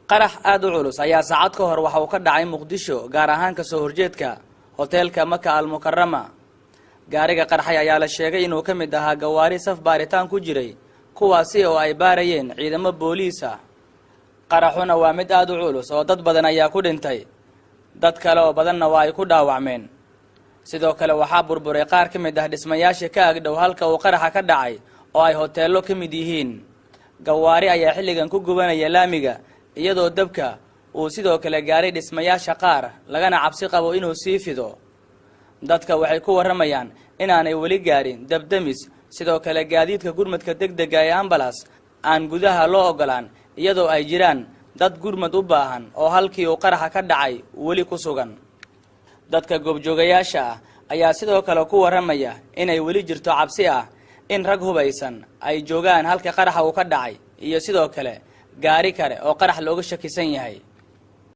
qarax aad u culus ayaa saacad ka hor waxa uu ka dhacay Muqdisho gaar ahaan ka soo horjeedka hoteelka Maka Al-Mukarrama gaariga qarxay ayaa la sheegay inuu ka mid ahaa gawaari saf baaritaan ku jiray kuwaasi oo ay baarayeen ciidamo booliis ah qaraxuna waa mid aad u culus oo dad badan ayaa ku dhintay dad kale oo badanna waa ay ku dhaawacmeen sidoo kale waxa burburay qaar ka mid ah dhismayaasha ka agdhow halka uu qaraxa ka dhacay oo ay hoteelo ka mid yihiin gawaari ayaa xilligan ku gubanaya laamiga iyadoo dabka uu sidoo kale gaaray dhismayaasha qaar lagana cabsi qabo inuu sii fido dadka waxay ku waramayaan inaanay wali gaarin dabdamis sidoo kale gaadiidka gurmadka degdega ee ambulance aan gudaha loo ogolaan iyadoo ay jiraan dad gurmad u baahan oo halkii uu qaraxa ka dhacay wali ku sugan dadka goobjoogayaasha ah ayaa sidoo kale ku waramaya inay wali jirto cabsi ah in rag hubaysan ay joogaan halka qaraxa uu ka dhacay iyo sidoo kale gaari kale oo qarax looga shakisan yahay